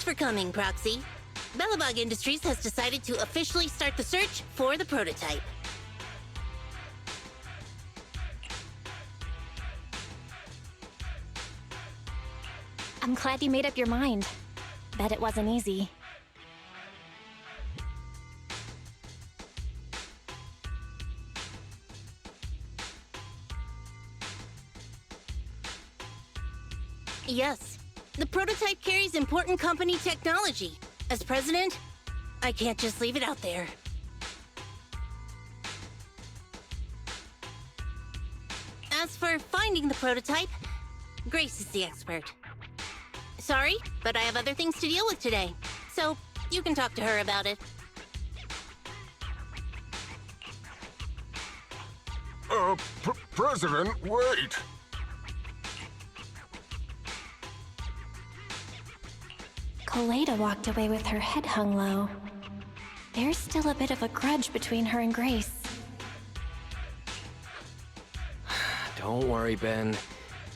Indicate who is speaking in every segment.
Speaker 1: for coming, Proxy. Belobog Industries has decided to officially start the search for the prototype.
Speaker 2: I'm glad you made up your mind. Bet it wasn't easy.
Speaker 1: Yes, the prototype carries important company technology. As president, I can't just leave it out there. As for finding the prototype, Grace is the expert. Sorry, but I have other things to deal with today, so you can talk to her about it.
Speaker 3: President, wait!
Speaker 2: Colada walked away with her head hung low. There's still a bit of a grudge between her and Grace.
Speaker 4: Don't worry, Ben.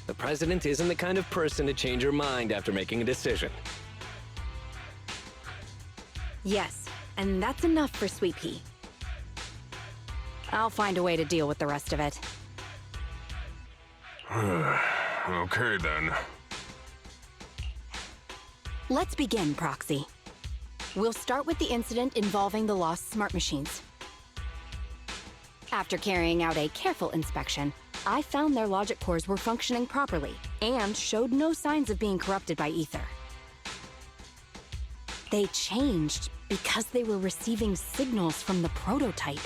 Speaker 4: The president isn't the kind of person to change her mind after making a decision.
Speaker 5: Yes, and that's enough for Sweet Pea. I'll find a way to deal with the rest of it.
Speaker 3: Okay, then.
Speaker 5: Let's begin, Proxy. We'll start with the incident involving the lost smart machines. After carrying out a careful inspection, I found their logic cores were functioning properly and showed no signs of being corrupted by ether. They changed because they were receiving signals from the prototype.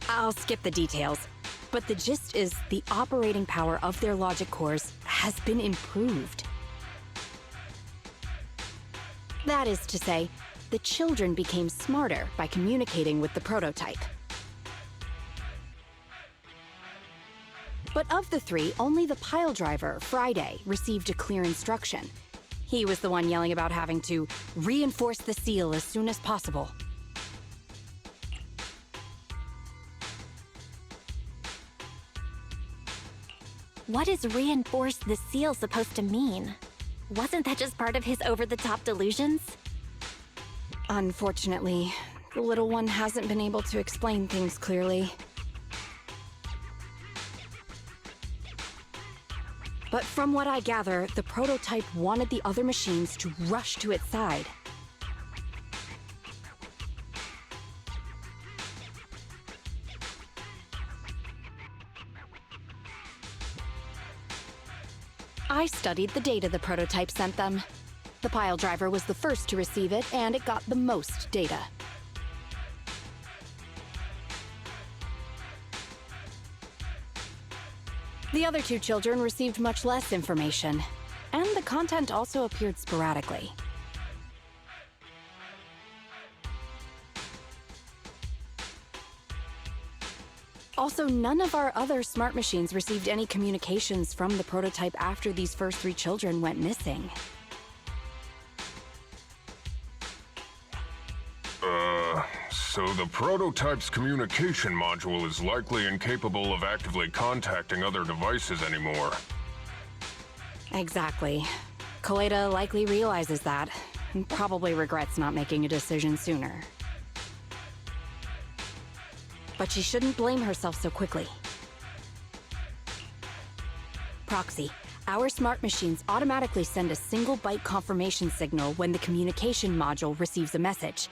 Speaker 5: I'll skip the details, but the gist is the operating power of their logic cores has been improved. That is to say, the children became smarter by communicating with the prototype. But of the three, only the pile driver, Friday, received a clear instruction. He was the one yelling about having to reinforce the seal as soon as possible.
Speaker 2: What is reinforce the seal supposed to mean? Wasn't that just part of his over-the-top delusions?
Speaker 5: Unfortunately, the little one hasn't been able to explain things clearly. But from what I gather, the prototype wanted the other machines to rush to its side. I studied the data the prototype sent them. The pile driver was the first to receive it, and it got the most data. The other two children received much less information, and the content also appeared sporadically. Also, none of our other smart machines received any communications from the prototype after these first three children went missing.
Speaker 3: So the prototype's communication module is likely incapable of actively contacting other devices anymore.
Speaker 5: Exactly. Colada likely realizes that, and probably regrets not making a decision sooner. But she shouldn't blame herself so quickly. Proxy, our smart machines automatically send a single byte confirmation signal when the communication module receives a message.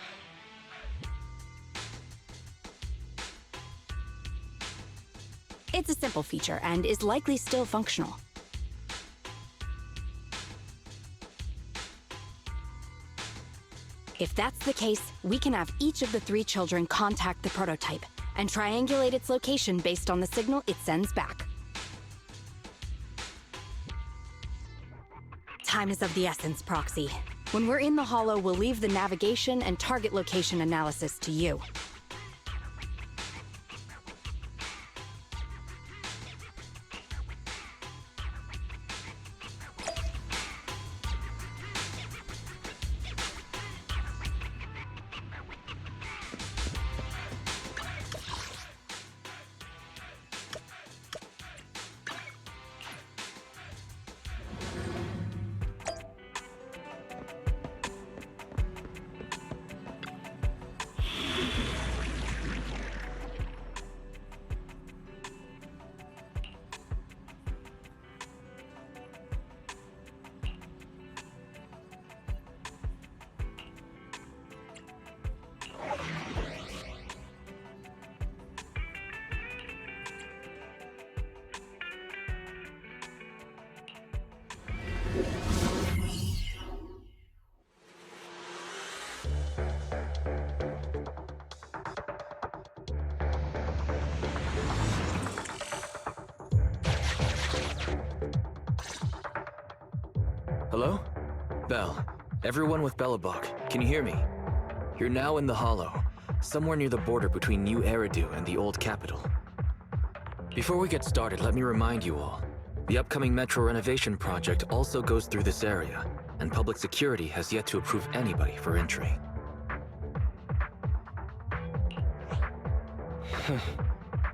Speaker 5: It's a simple feature and is likely still functional. If that's the case, we can have each of the three children contact the prototype and triangulate its location based on the signal it sends back. Time is of the essence, Proxy. When we're in the Hollow, we'll leave the navigation and target location analysis to you.
Speaker 4: Hello? Belle, everyone with Belobog, can you hear me? You're now in the Hollow, somewhere near the border between New Eridu and the old capital. Before we get started, let me remind you all, the upcoming metro renovation project also goes through this area, and public security has yet to approve anybody for entry.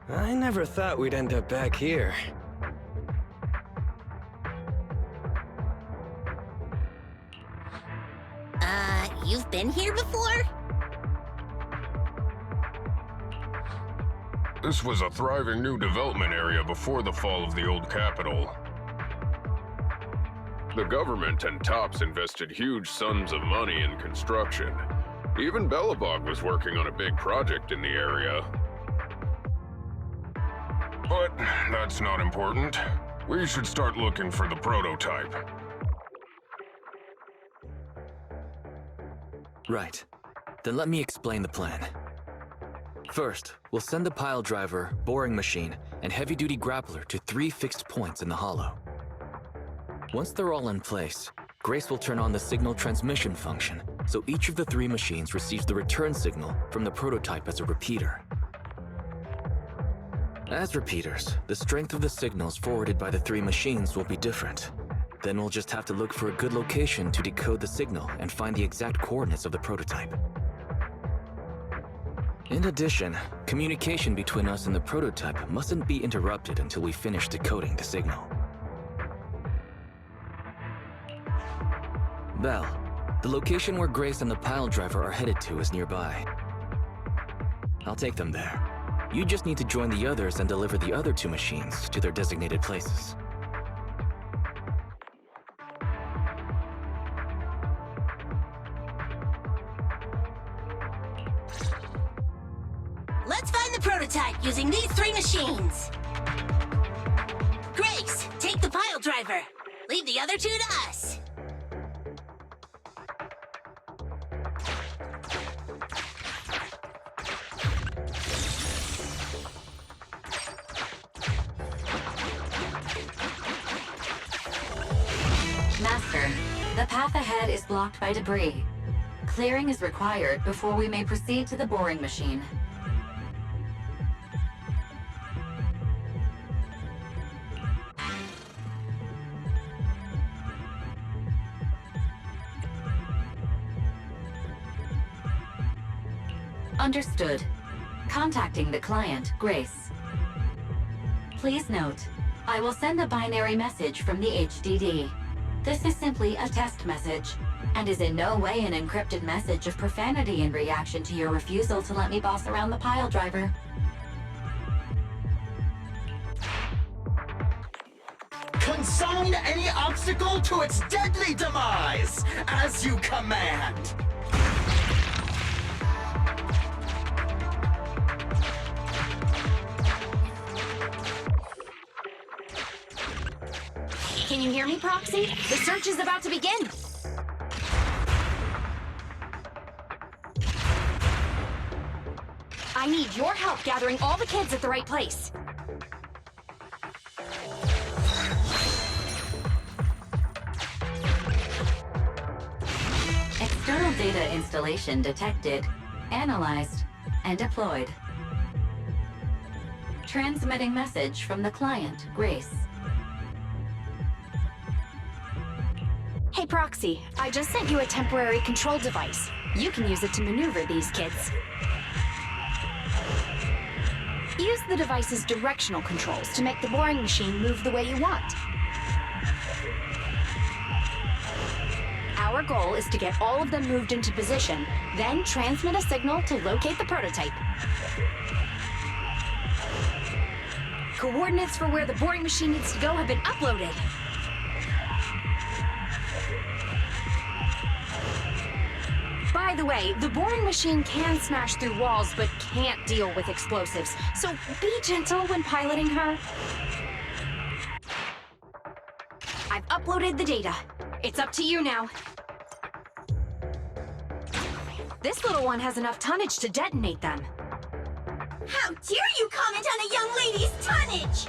Speaker 6: I never thought we'd end up back here.
Speaker 1: You've been here before?
Speaker 3: This was a thriving new development area before the fall of the old capital. The government and Tops invested huge sums of money in construction. Even Belobog was working on a big project in the area. But that's not important. We should start looking for the prototype.
Speaker 4: Right. Then let me explain the plan. First, we'll send the pile driver, boring machine, and heavy-duty grappler to 3 fixed points in the Hollow. Once they're all in place, Grace will turn on the signal transmission function, so each of the 3 machines receives the return signal from the prototype as a repeater. As repeaters, the strength of the signals forwarded by the 3 machines will be different. Then we'll just have to look for a good location to decode the signal and find the exact coordinates of the prototype. In addition, communication between us and the prototype mustn't be interrupted until we finish decoding the signal. Belle, the location where Grace and the pile driver are headed to is nearby. I'll take them there. You just need to join the others and deliver the other 2 machines to their designated places.
Speaker 1: Let's find the prototype using these 3 machines. Grace, take the pile driver. Leave the other 2 to us.
Speaker 7: Master, the path ahead is blocked by debris. Clearing is required before we may proceed to the boring machine. Understood. Contacting the client, Grace. Please note, I will send a binary message from the HDD. This is simply a test message, and is in no way an encrypted message of profanity in reaction to your refusal to let me boss around the pile driver.
Speaker 8: Consign any obstacle to its deadly demise, as you command.
Speaker 5: Can you hear me, Proxy? The search is about to begin. I need your help gathering all the kids at the right place.
Speaker 7: External data installation detected, analyzed, and deployed. Transmitting message from the client, Grace.
Speaker 5: Hey, Proxy, I just sent you a temporary control device. You can use it to maneuver these kids. Use the device's directional controls to make the boring machine move the way you want. Our goal is to get all of them moved into position, then transmit a signal to locate the prototype. Coordinates for where the boring machine needs to go have been uploaded. By the way, the boring machine can smash through walls, but can't deal with explosives, so be gentle when piloting her. I've uploaded the data. It's up to you now. This little one has enough tonnage to detonate them.
Speaker 1: How dare you comment on a young lady's tonnage!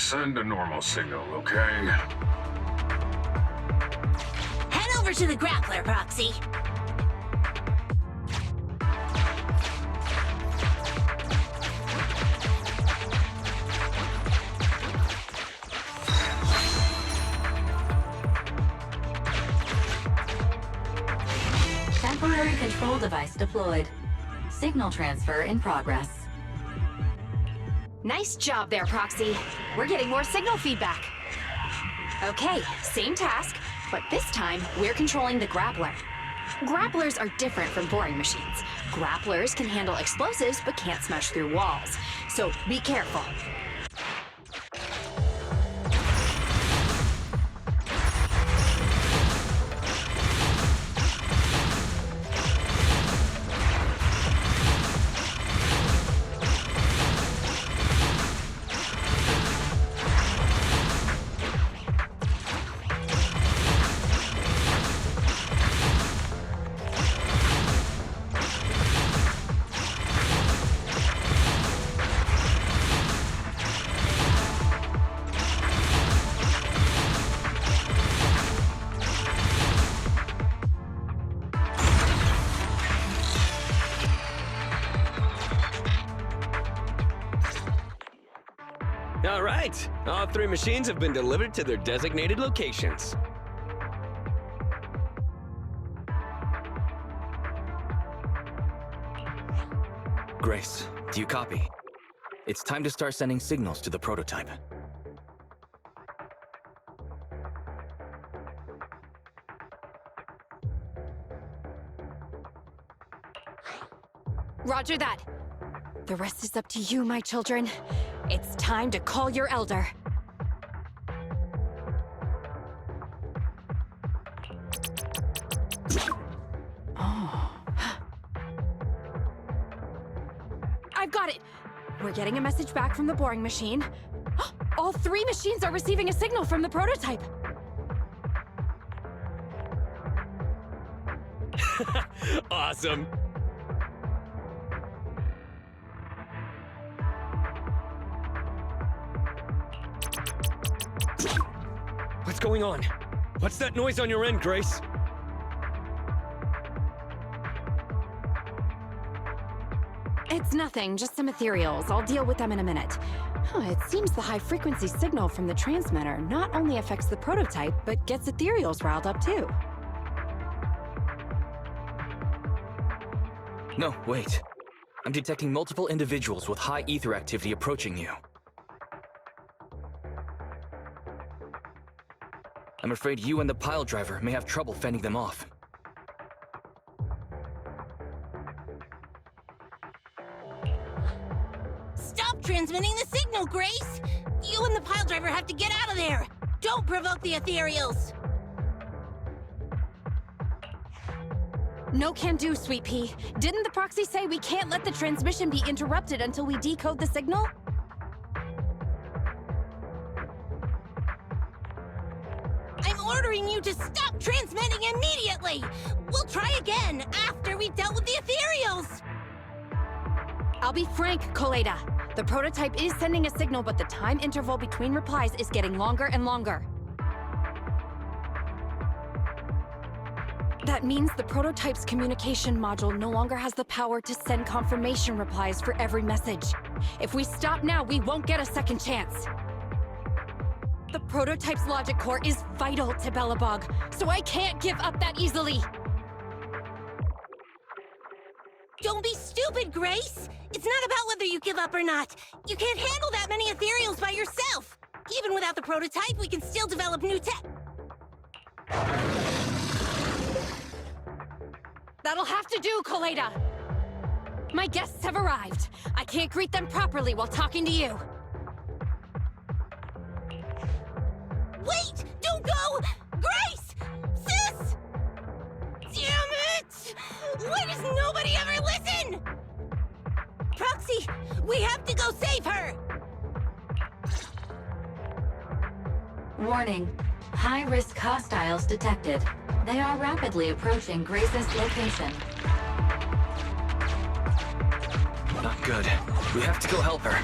Speaker 3: send a normal signal, okay?
Speaker 1: Head over to the grappler, Proxy.
Speaker 7: Temporary control device deployed. Signal transfer in progress.
Speaker 5: Nice job there, Proxy. We're getting more signal feedback. Okay, same task, but this time we're controlling the grappler. Grapplers are different from boring machines. Grapplers can handle explosives but can't smash through walls. So be careful.
Speaker 6: All right, all 3 machines have been delivered to their designated locations.
Speaker 4: Grace, do you copy? It's time to start sending signals to the prototype.
Speaker 5: Roger that. The rest is up to you, my children. It's time to call your elder. Oh. I've got it! We're getting a message back from the boring machine. All 3 machines are receiving a signal from the prototype.
Speaker 6: Awesome. What's going on? What's that noise on your end, Grace?
Speaker 5: It's nothing, just some ethereals. I'll deal with them in a minute. It seems the high-frequency signal from the transmitter not only affects the prototype, but gets ethereals riled up too.
Speaker 4: No, wait. I'm detecting multiple individuals with high ether activity approaching you. I'm afraid you and the pile driver may have trouble fending them off.
Speaker 1: Stop transmitting the signal, Grace! You and the pile driver have to get out of there! Don't provoke the ethereals!
Speaker 5: No can do, Sweet Pea. Didn't the proxy say we can't let the transmission be interrupted until we decode the signal?
Speaker 1: I'm ordering you to stop transmitting immediately! We'll try again after we've dealt with the ethereals!
Speaker 5: I'll be frank, Coleda. The prototype is sending a signal, but the time interval between replies is getting longer and longer. That means the prototype's communication module no longer has the power to send confirmation replies for every message. If we stop now, we won't get a second chance. The prototype's logic core is vital to Belobog, so I can't give up that easily.
Speaker 1: Don't be stupid, Grace! It's not about whether you give up or not. You can't handle that many ethereals by yourself. Even without the prototype, we can still develop new tech.
Speaker 5: That'll have to do, Coleda! My guests have arrived. I can't greet them properly while talking to you.
Speaker 1: Wait! Don't go! Grace! Sis! Damn it! Why does nobody ever listen? Proxy, we have to go save her!
Speaker 7: Warning. High-risk hostiles detected. They are rapidly approaching Grace's location.
Speaker 4: Not good. We have to go help her.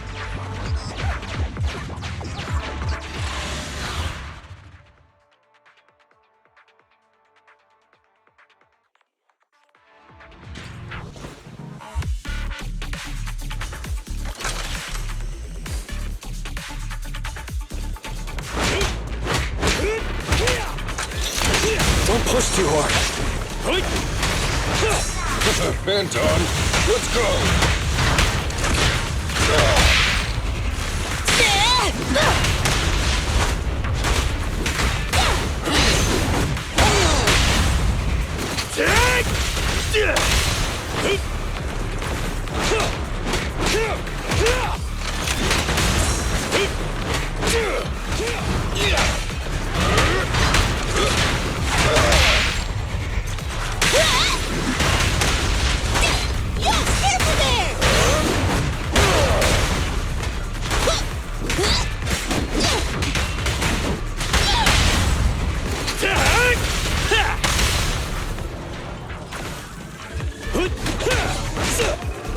Speaker 6: push too hard.
Speaker 3: Anton, let's go!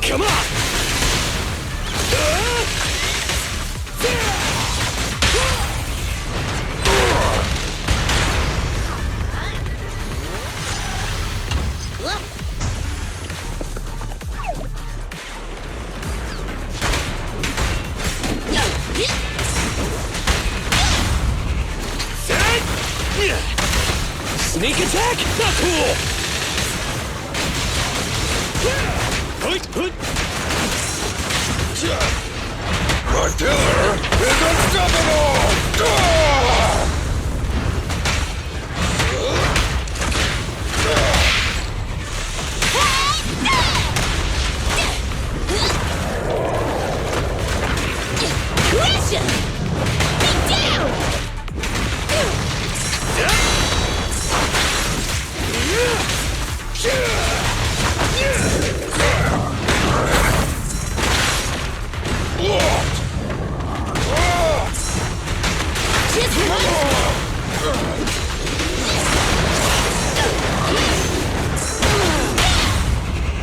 Speaker 6: Come on! Sneak attack? Not cool!
Speaker 3: My killer is unstoppable!
Speaker 1: Russia! Be down!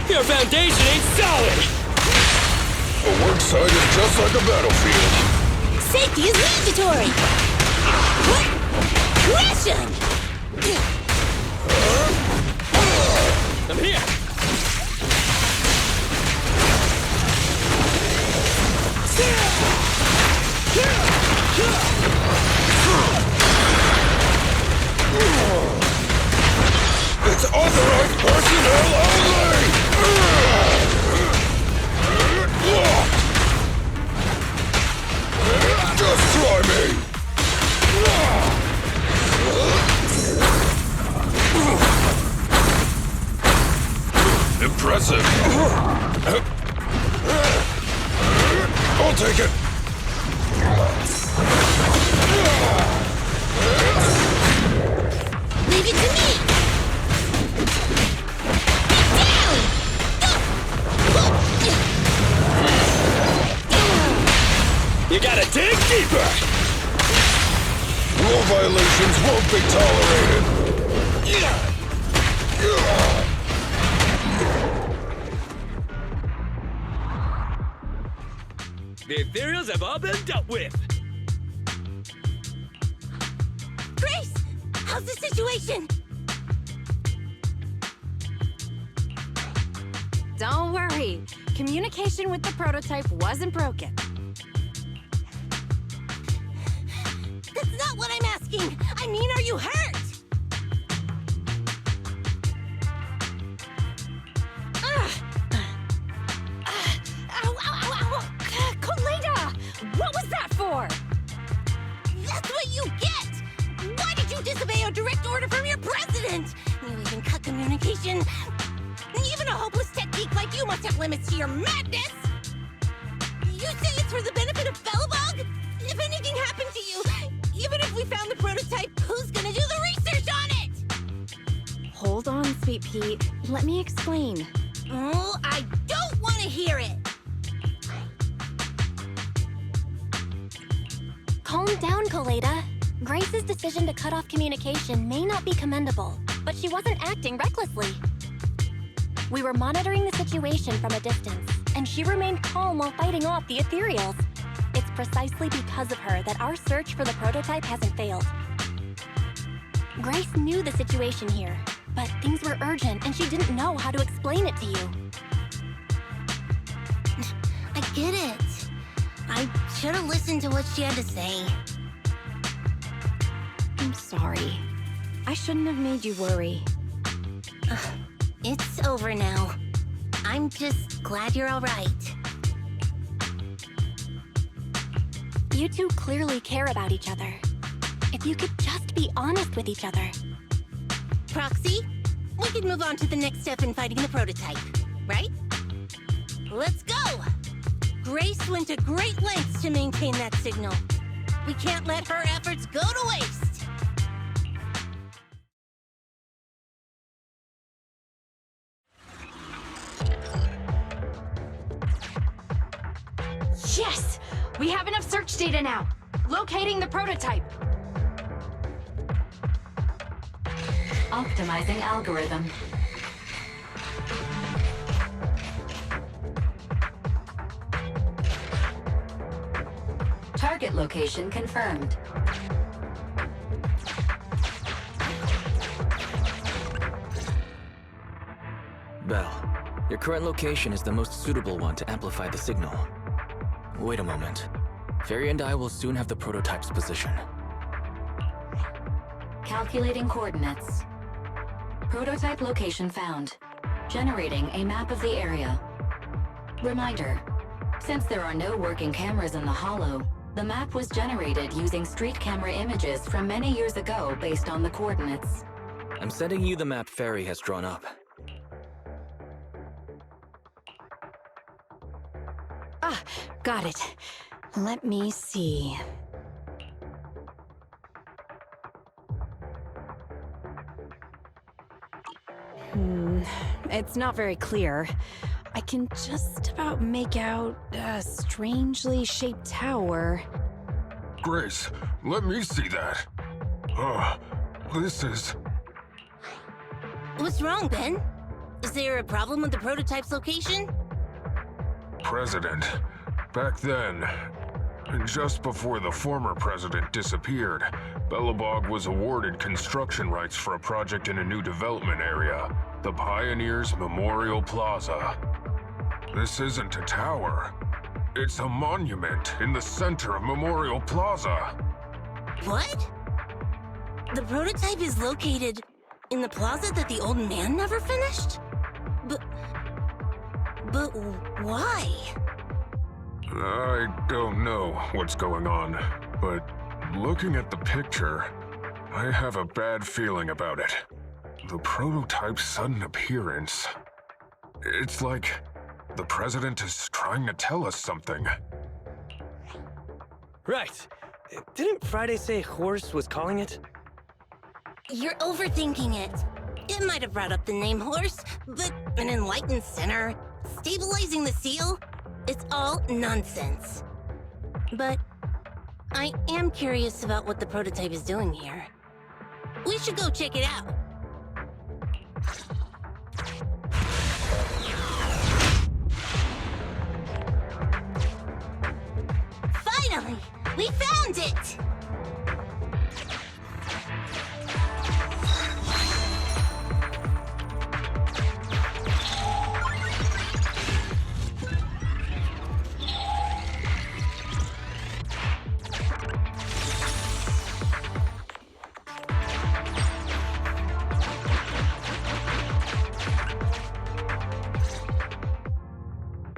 Speaker 6: Your foundation ain't solid!
Speaker 3: A work site is just like a battlefield.
Speaker 1: Safety is mandatory! Russian!
Speaker 6: I'm here!
Speaker 3: It's authorized personnel only! Just try me! Impressive! I'll take it!
Speaker 1: Leave it to me!
Speaker 6: You gotta dig deeper!
Speaker 3: Rule violations won't be tolerated!
Speaker 6: The ethereals have all been dealt with!
Speaker 1: Grace! How's the situation?
Speaker 5: Don't worry. Communication with the prototype wasn't broken.
Speaker 1: That's not what I'm asking! I mean, are you hurt?
Speaker 5: Ow, ow, ow, ow! Kaleda! What was that for?
Speaker 1: That's what you get! Why did you disobey a direct order from your president? You even cut communication. Even a hopeless tech geek like you must have limits to your madness! You say it's for the benefit of Belobog? If anything happened to you, even if we found the prototype, who's gonna do the research on it?
Speaker 5: Hold on, Sweet Pete. Let me explain.
Speaker 1: Oh, I don't want to hear it!
Speaker 2: Calm down, Kaleda. Grace's decision to cut off communication may not be commendable, but she wasn't acting recklessly. We were monitoring the situation from a distance, and she remained calm while fighting off the ethereals. It's precisely because of her that our search for the prototype hasn't failed. Grace knew the situation here, but things were urgent and she didn't know how to explain it to you.
Speaker 1: I get it. I should have listened to what she had to say.
Speaker 5: I'm sorry. I shouldn't have made you worry.
Speaker 1: It's over now. I'm just glad you're all right.
Speaker 2: You two clearly care about each other. If you could just be honest with each other.
Speaker 1: Proxy, we can move on to the next step in fighting the prototype, right? Let's go! Grace went to great lengths to maintain that signal. We can't let her efforts go to waste!
Speaker 5: Yes! We have enough search data now. Locating the prototype.
Speaker 7: Optimizing algorithm. Target location confirmed.
Speaker 4: Belle, your current location is the most suitable one to amplify the signal. Wait a moment. Fairy and I will soon have the prototype's position.
Speaker 7: Calculating coordinates. Prototype location found. Generating a map of the area. Reminder, since there are no working cameras in the Hollow, the map was generated using street camera images from many years ago based on the coordinates.
Speaker 4: I'm sending you the map Fairy has drawn up.
Speaker 5: Ah, got it. Let me see. It's not very clear. I can just about make out a strangely shaped tower.
Speaker 3: Grace, let me see that. This is...
Speaker 1: What's wrong, Ben? Is there a problem with the prototype's location?
Speaker 3: President. Back then, just before the former president disappeared, Belobog was awarded construction rights for a project in a new development area, the Pioneers Memorial Plaza. This isn't a tower. It's a monument in the center of Memorial Plaza.
Speaker 1: What? The prototype is located in the plaza that the old man never finished? But why?
Speaker 3: I don't know what's going on, but looking at the picture, I have a bad feeling about it. The prototype's sudden appearance. It's like the president is trying to tell us something.
Speaker 6: Right. Didn't Friday say Horse was calling it?
Speaker 1: You're overthinking it. It might have brought up the name Horse, but an enlightened center, stabilizing the seal, it's all nonsense. But I am curious about what the prototype is doing here. We should go check it out. Finally! We found it!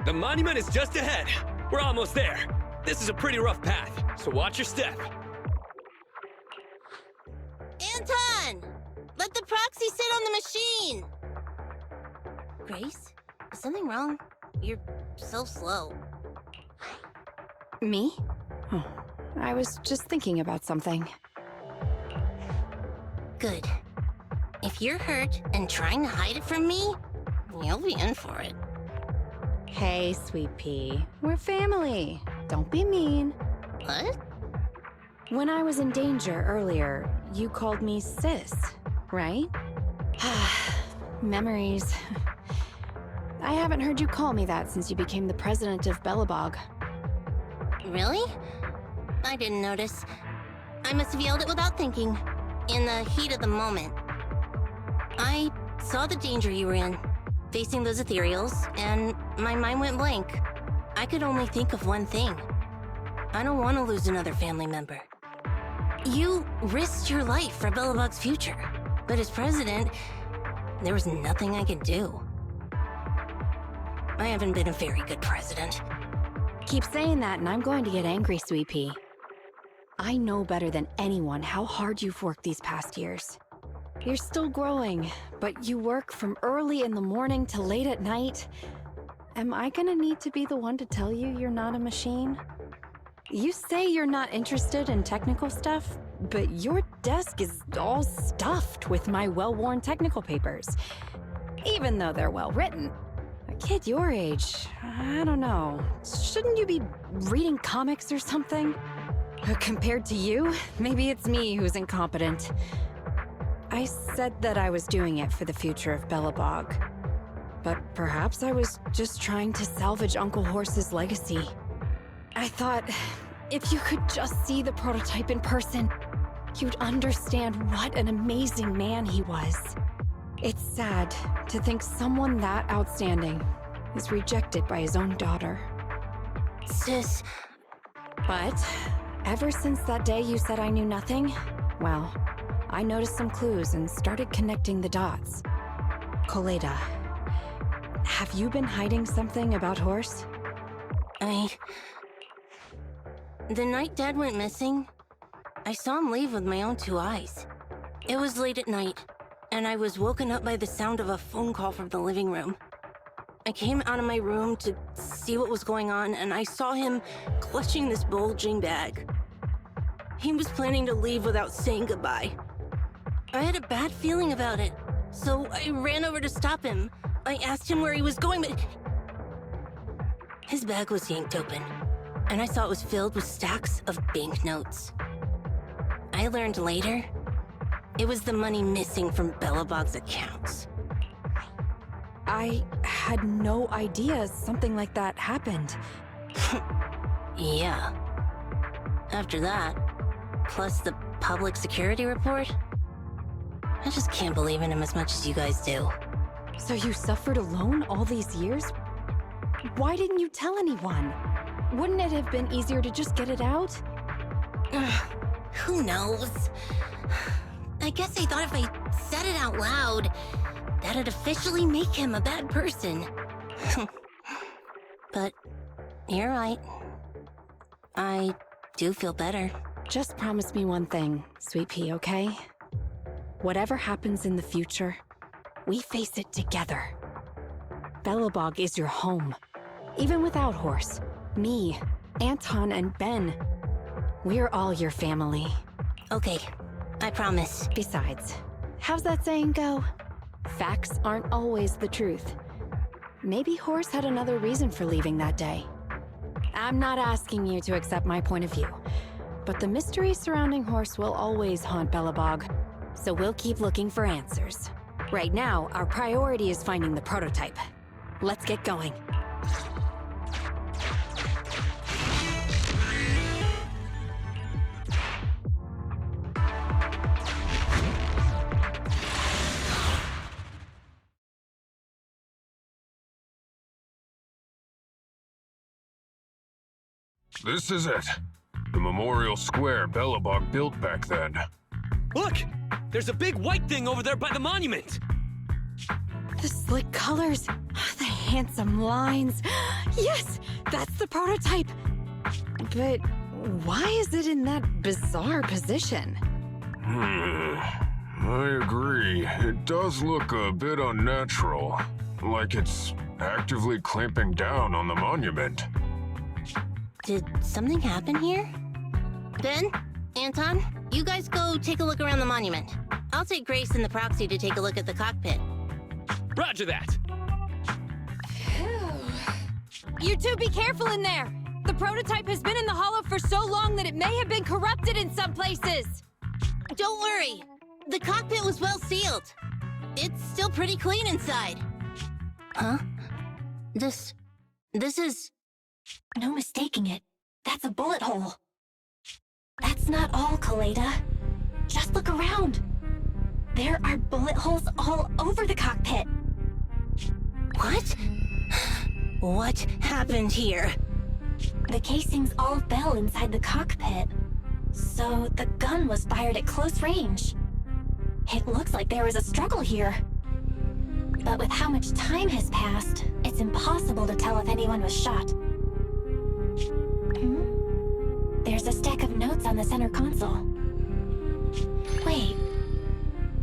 Speaker 6: The monument is just ahead. We're almost there. This is a pretty rough path, so watch your step.
Speaker 1: Anton! Let the proxy sit on the machine! Grace? Is something wrong? You're so slow.
Speaker 5: Me? Oh, I was just thinking about something.
Speaker 1: Good. If you're hurt and trying to hide it from me, you'll be in for it.
Speaker 5: Hey, Sweet Pea. We're family. Don't be mean.
Speaker 1: What?
Speaker 5: When I was in danger earlier, you called me sis, right? Memories. I haven't heard you call me that since you became the president of Belobog.
Speaker 1: Really? I didn't notice. I must have yelled it without thinking, in the heat of the moment. I saw the danger you were in, facing those ethereals, and my mind went blank. I could only think of one thing. I don't want to lose another family member. You risked your life for Belobog's future, but as president, there was nothing I could do. I haven't been a very good president.
Speaker 5: Keep saying that and I'm going to get angry, Sweet Pea. I know better than anyone how hard you've worked these past years. You're still growing, but you work from early in the morning to late at night. Am I gonna need to be the one to tell you you're not a machine? You say you're not interested in technical stuff, but your desk is all stuffed with my well-worn technical papers. Even though they're well-written. A kid your age, I don't know. Shouldn't you be reading comics or something? Compared to you, maybe it's me who's incompetent. I said that I was doing it for the future of Belobog. But perhaps I was just trying to salvage Uncle Horse's legacy. I thought, if you could just see the prototype in person, you'd understand what an amazing man he was. It's sad to think someone that outstanding is rejected by his own daughter.
Speaker 1: Sis...
Speaker 5: But ever since that day you said I knew nothing, well, I noticed some clues and started connecting the dots. Koleda, have you been hiding something about Horse?
Speaker 1: The night Dad went missing, I saw him leave with my own 2 eyes. It was late at night, and I was woken up by the sound of a phone call from the living room. I came out of my room to see what was going on, and I saw him clutching this bulging bag. He was planning to leave without saying goodbye. I had a bad feeling about it, so I ran over to stop him. I asked him where he was going, but... his bag was yanked open, and I saw it was filled with stacks of banknotes. I learned later, it was the money missing from Belobog's accounts.
Speaker 5: I had no idea something like that happened.
Speaker 1: Yeah. After that, plus the public security report, I just can't believe in him as much as you guys do.
Speaker 5: So you suffered alone all these years? Why didn't you tell anyone? Wouldn't it have been easier to just get it out?
Speaker 1: Who knows? I guess I thought if I said it out loud, that'd officially make him a bad person. But you're right. I do feel better.
Speaker 5: Just promise me one thing, Sweet Pea, okay? Whatever happens in the future, we face it together. Belobog is your home. Even without Horse, me, Anton, and Ben, we're all your family.
Speaker 1: Okay, I promise.
Speaker 5: Besides, how's that saying go? Facts aren't always the truth. Maybe Horse had another reason for leaving that day. I'm not asking you to accept my point of view, but the mystery surrounding Horse will always haunt Belobog, so we'll keep looking for answers. Right now, our priority is finding the prototype. Let's get going.
Speaker 3: This is it. The memorial square Belobog built back then.
Speaker 6: Look! There's a big white thing over there by the monument!
Speaker 5: The slick colors, the handsome lines. Yes, that's the prototype. But why is it in that bizarre position?
Speaker 3: I agree. It does look a bit unnatural. Like it's actively clamping down on the monument.
Speaker 1: Did something happen here? Ben? Anton? You guys go take a look around the monument. I'll take Grace and the proxy to take a look at the cockpit.
Speaker 6: Roger that!
Speaker 9: You two be careful in there! The prototype has been in the hollow for so long that it may have been corrupted in some places!
Speaker 1: Don't worry. The cockpit was well sealed. It's still pretty clean inside. Huh? This is...
Speaker 2: No mistaking it. That's a bullet hole. That's not all, Koleda. Just look around. There are bullet holes all over the cockpit.
Speaker 1: What? What happened here?
Speaker 2: The casing's all Belle inside the cockpit. So the gun was fired at close range. It looks like there was a struggle here. But with how much time has passed, it's impossible to tell if anyone was shot. There's a stack of notes on the center console. Wait.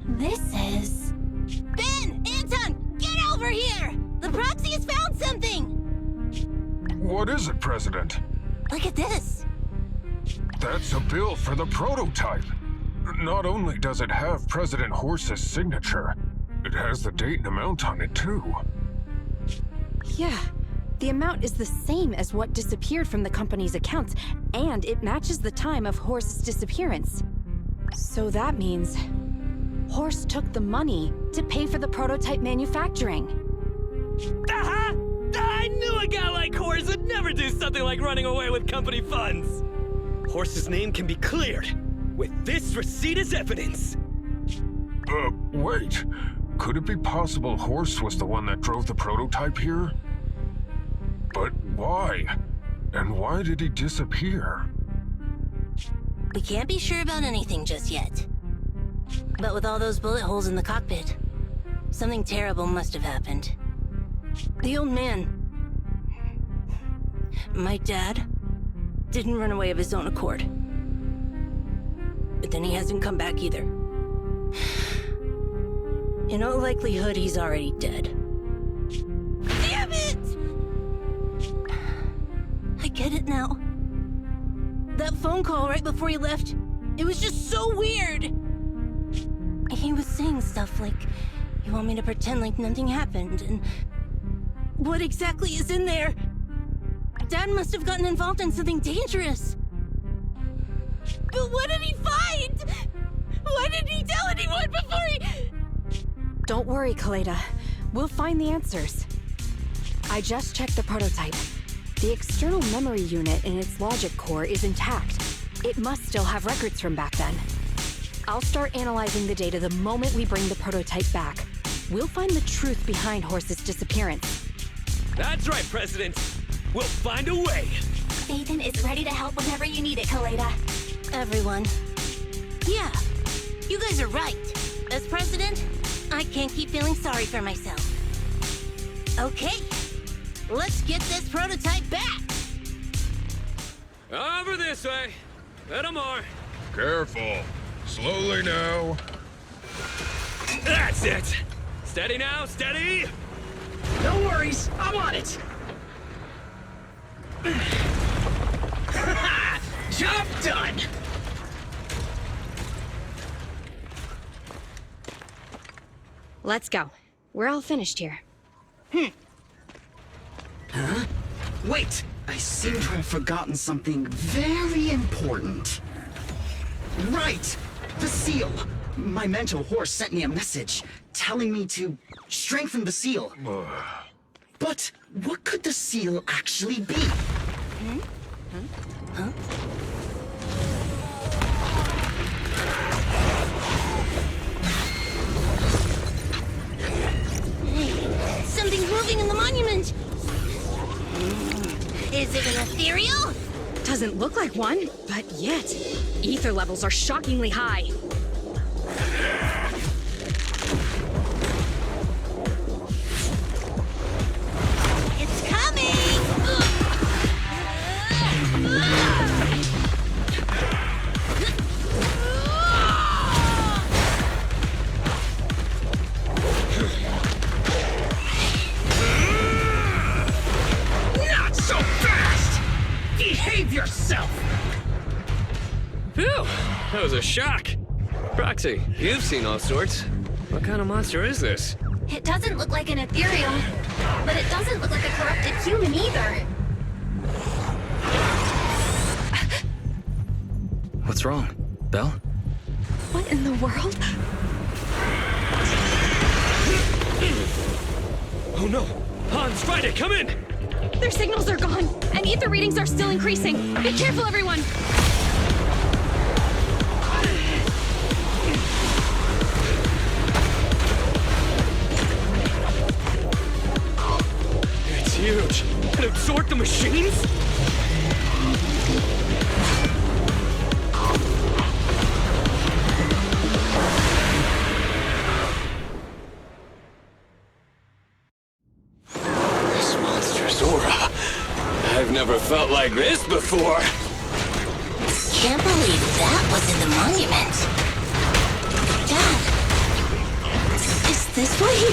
Speaker 2: This is...
Speaker 1: Ben! Anton! Get over here! The proxy has found something!
Speaker 3: What is it, President?
Speaker 1: Look at this.
Speaker 3: That's a bill for the prototype. Not only does it have President Horse's signature, it has the date and amount on it, too.
Speaker 9: Yeah. The amount is the same as what disappeared from the company's accounts, and it matches the time of Horse's disappearance. So that means... Horse took the money to pay for the prototype manufacturing.
Speaker 6: Aha! I knew a guy like Horse would never do something like running away with company funds! Horse's name can be cleared, with this receipt as evidence.
Speaker 3: Wait. Could it be possible Horse was the one that drove the prototype here? But why? And why did he disappear?
Speaker 1: We can't be sure about anything just yet. But with all those bullet holes in the cockpit, something terrible must have happened. The old man, my dad, didn't run away of his own accord. But then he hasn't come back either. In all likelihood, he's already dead. Damn it! I get it now. That phone call right before he left, it was just so weird. He was saying stuff like, you want me to pretend like nothing happened, and what exactly is in there? Dad must have gotten involved in something dangerous. But what did he find? Why didn't he tell anyone before he...
Speaker 9: Don't worry, Kaleda. We'll find the answers. I just checked the prototype. The external memory unit in its logic core is intact. It must still have records from back then. I'll start analyzing the data the moment we bring the prototype back. We'll find the truth behind Horse's disappearance.
Speaker 6: That's right, President. We'll find a way.
Speaker 2: Nathan is ready to help whenever you need it, Kaleda.
Speaker 1: Everyone. Yeah, you guys are right. As president, I can't keep feeling sorry for myself. Okay, let's get this prototype back.
Speaker 6: Over this way. Little more.
Speaker 3: Careful. Slowly now.
Speaker 6: That's it. Steady now, steady.
Speaker 8: No worries, I'm on it. Job done.
Speaker 9: Let's go. We're all finished here.
Speaker 8: Huh? Wait, I seem to have forgotten something very important. Right! The seal! My mentor Horse sent me a message telling me to strengthen the seal. But what could the seal actually be?
Speaker 1: Hey, something's moving in the monument. Is it an ethereal?
Speaker 9: Doesn't look like one, but yet, ether levels are shockingly high.
Speaker 1: It's coming!
Speaker 8: Not so fast! Behave yourself!
Speaker 6: Phew, that was a shock. Proxy, you've seen all sorts. What kind of monster is this?
Speaker 2: It doesn't look like an ethereal, but it doesn't look like a corrupted human either.
Speaker 4: What's wrong, Belle?
Speaker 9: What in the world?
Speaker 6: Oh no! Hans, Friday, come in!
Speaker 9: Their signals are gone, and ether readings are still increasing. Be careful, everyone!
Speaker 6: It's huge. Can it absorb the machines? never felt like this before.
Speaker 1: Can't believe that was in the monument. Dad, is this why he...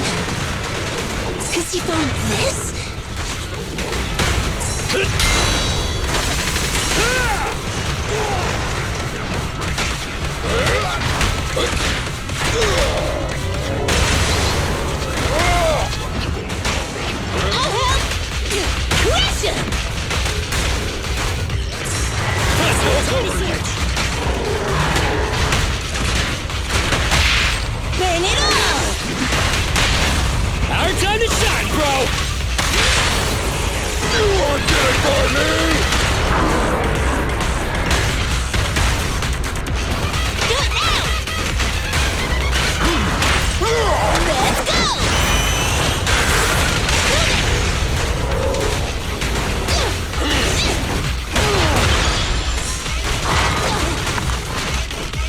Speaker 1: Because he found this? I'll help! Crush him! Burn it all!
Speaker 6: Our time to shine, bro!
Speaker 3: You won't get it by me!
Speaker 1: Do it now! Let's go!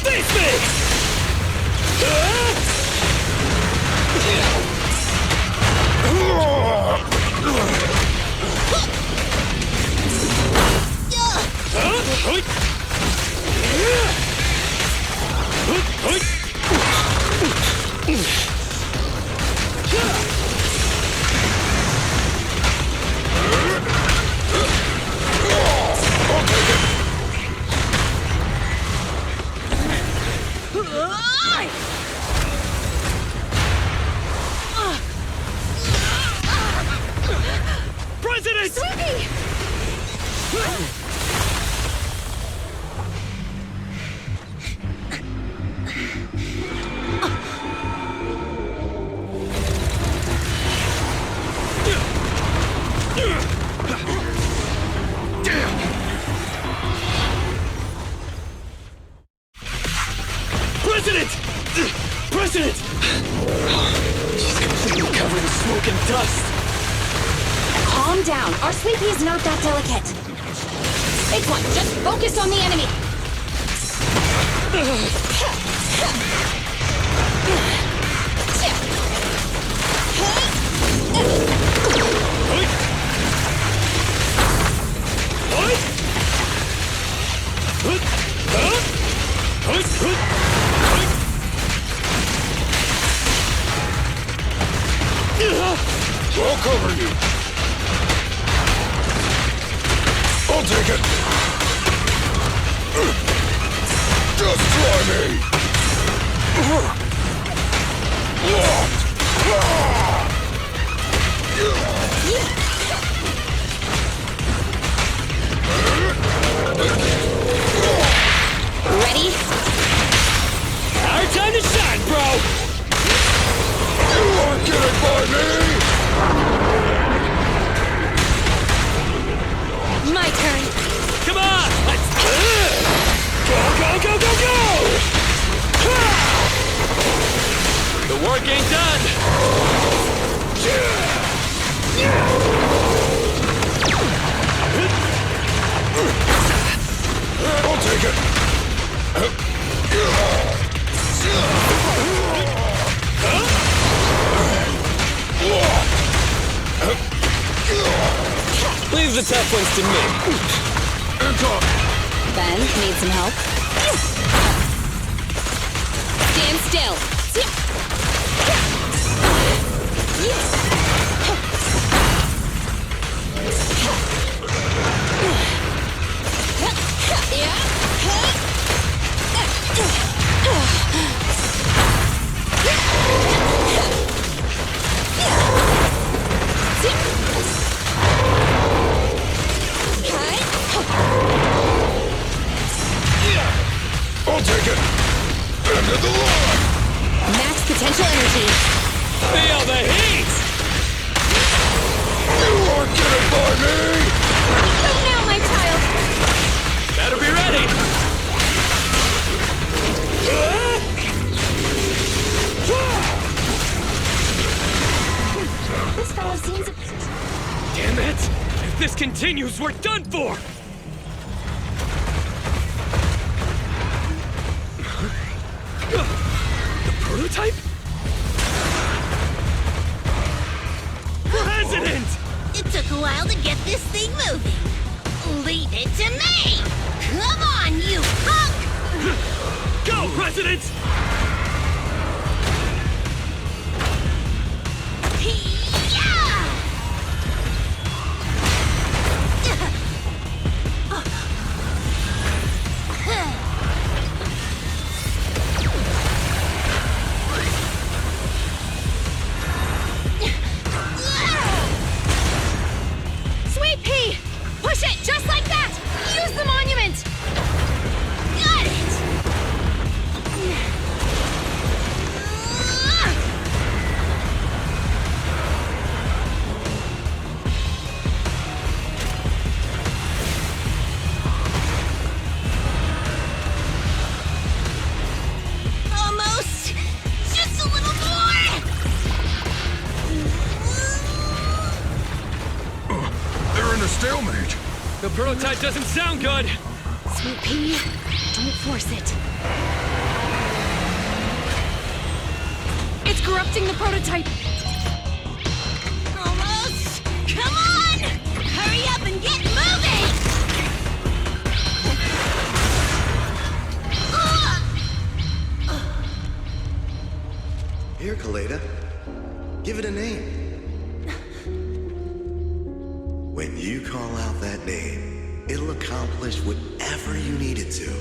Speaker 6: Face me! President!
Speaker 9: Sweetie!
Speaker 6: President! President! She's completely covered in smoke and dust.
Speaker 5: Calm down. Our sweepie is not that delicate. Big one, just focus on the enemy.
Speaker 3: I'll cover you. I'll take it. Just try me.
Speaker 5: Ready?
Speaker 6: Our time to shine, bro!
Speaker 3: You won't get it by me.
Speaker 9: My turn.
Speaker 6: Come on! Let's go, go, go, go, go! The work ain't done!
Speaker 3: I'll take it.
Speaker 6: Leave the tough ones to me.
Speaker 3: And talk.
Speaker 5: Ben, need some help? Stand still.
Speaker 3: I'll take it. End of the line.
Speaker 5: Max potential energy.
Speaker 6: Feel the heat!
Speaker 3: You won't get it by me.
Speaker 5: But now, my child.
Speaker 6: Better be ready!
Speaker 2: This fellow seems a...
Speaker 6: Damn it! If this continues, we're done for! The prototype? President!
Speaker 1: It took a while to get this thing moving. Leave it to me! Come on, you punk!
Speaker 6: Go, President!
Speaker 5: Sweet pea! Push it just like that! Use the monument!
Speaker 1: Got it! Almost! Just a little more!
Speaker 3: They're in a stalemate.
Speaker 6: The prototype doesn't sound good!
Speaker 5: Sweet pea, don't force it. It's corrupting the prototype!
Speaker 1: Almost! Come on! Hurry up and get moving!
Speaker 10: Here, Kaleda. Give it a name. When you call out that name, it'll accomplish whatever you need it to.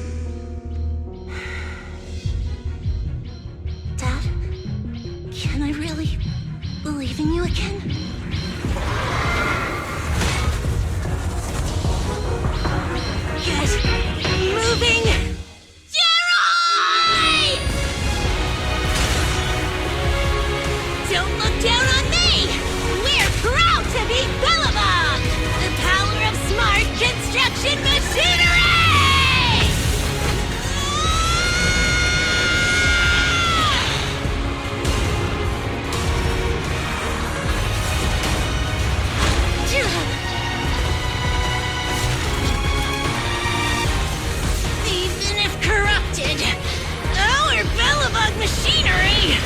Speaker 1: Dad, can I really believe in you again? Get moving! Jerry! Don't look down on me! We're proud to be Belobog! The power of smart construction machinery! Even if corrupted, our Belobog machinery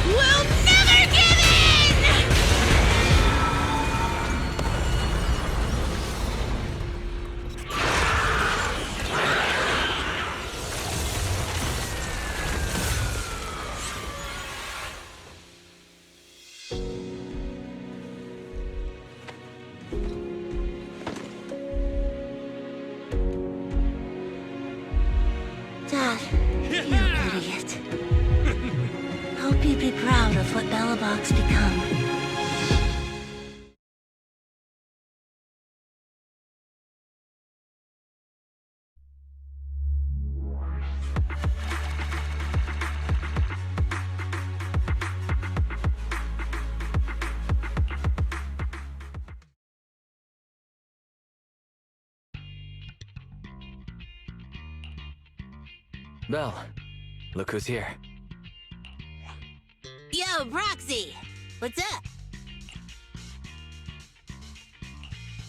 Speaker 1: will never give in! Dad, you idiot. Hope you'd be proud of what Belobog's become.
Speaker 4: Belle, look who's here.
Speaker 1: Yo, Proxy! What's up?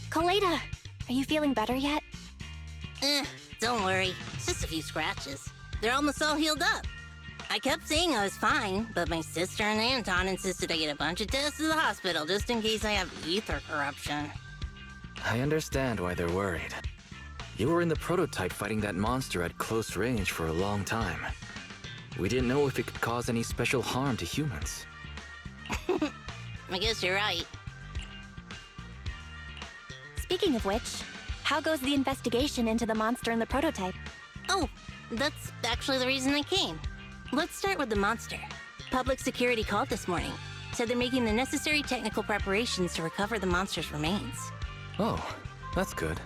Speaker 2: Kaleda, are you feeling better yet?
Speaker 1: Don't worry. It's just a few scratches. They're almost all healed up. I kept saying I was fine, but my sister and Anton insisted I get a bunch of tests to the hospital just in case I have ether corruption.
Speaker 4: I understand why they're worried. You were in the prototype fighting that monster at close range for a long time. We didn't know if it could cause any special harm to humans.
Speaker 1: I guess you're right.
Speaker 2: Speaking of which, how goes the investigation into the monster in the prototype?
Speaker 1: Oh, that's actually the reason I came. Let's start with the monster. Public security called this morning. Said they're making the necessary technical preparations to recover the monster's remains.
Speaker 4: Oh, that's good.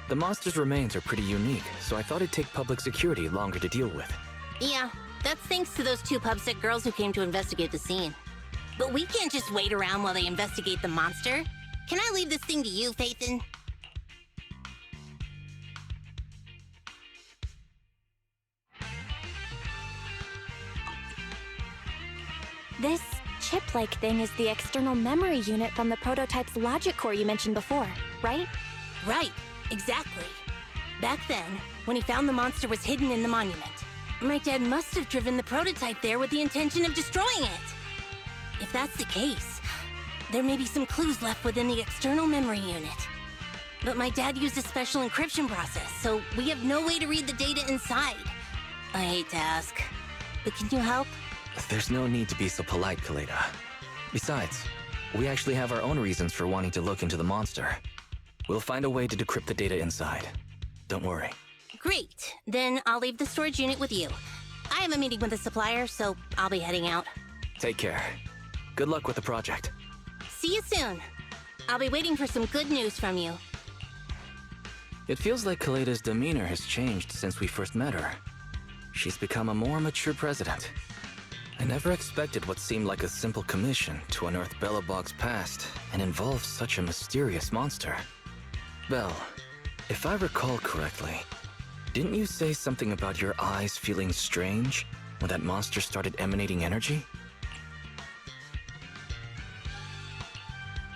Speaker 4: The monster's remains are pretty unique, so I thought it'd take public security longer to deal with.
Speaker 1: Yeah, that's thanks to those two pubsec girls who came to investigate the scene. But we can't just wait around while they investigate the monster. Can I leave this thing to you, Phaethon?
Speaker 2: This chip-like thing is the external memory unit from the prototype's logic core you mentioned before, right?
Speaker 1: Right, exactly. Back then, when he found the monster was hidden in the monument, my dad must have driven the prototype there with the intention of destroying it. If that's the case, there may be some clues left within the external memory unit. But my dad used a special encryption process, so we have no way to read the data inside. I hate to ask, but can you help?
Speaker 4: There's no need to be so polite, Kaleda. Besides, we actually have our own reasons for wanting to look into the monster. We'll find a way to decrypt the data inside. Don't worry.
Speaker 1: Great. Then I'll leave the storage unit with you. I have a meeting with the supplier, so I'll be heading out.
Speaker 4: Take care. Good luck with the project.
Speaker 1: See you soon. I'll be waiting for some good news from you.
Speaker 4: It feels like Kaleda's demeanor has changed since we first met her. She's become a more mature president. I never expected what seemed like a simple commission to unearth Belobog's past and involve such a mysterious monster. Belle, if I recall correctly, didn't you say something about your eyes feeling strange when that monster started emanating energy?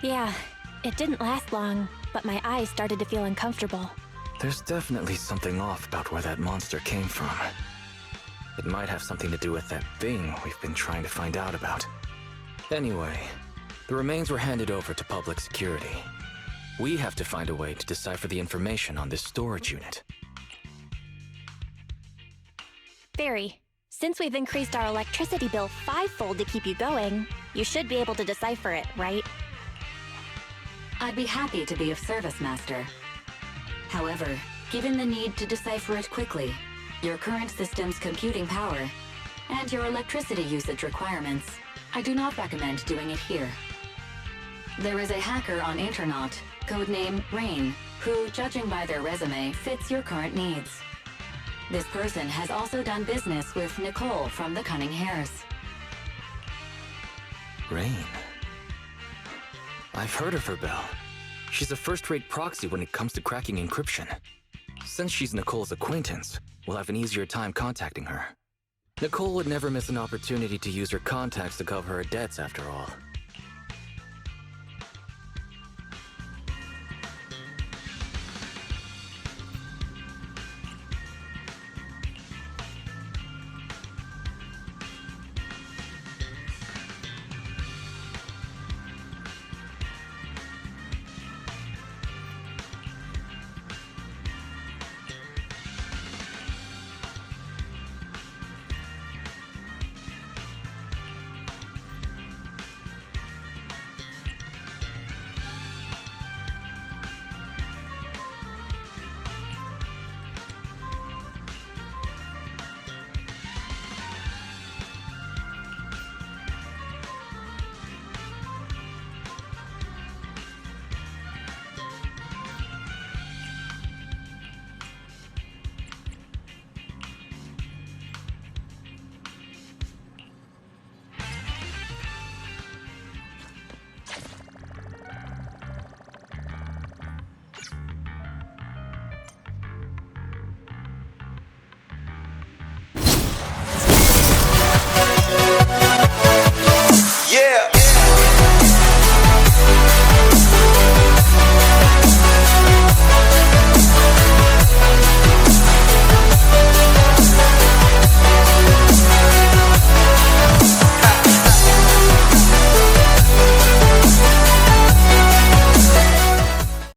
Speaker 2: Yeah, it didn't last long, but my eyes started to feel uncomfortable.
Speaker 4: There's definitely something off about where that monster came from. It might have something to do with that thing we've been trying to find out about. Anyway, the remains were handed over to public security. We have to find a way to decipher the information on this storage unit.
Speaker 2: Barry, since we've increased our electricity bill 5-fold to keep you going, you should be able to decipher it, right?
Speaker 7: I'd be happy to be of service, Master. However, given the need to decipher it quickly, your current system's computing power, and your electricity usage requirements, I do not recommend doing it here. There is a hacker on Internaut, codename Rain, who, judging by their resume, fits your current needs. This person has also done business with Nicole from the Cunning Hares.
Speaker 4: Rain. I've heard of her, Belle. She's a first-rate proxy when it comes to cracking encryption. Since she's Nicole's acquaintance, we'll have an easier time contacting her. Nicole would never miss an opportunity to use her contacts to cover her debts, after all.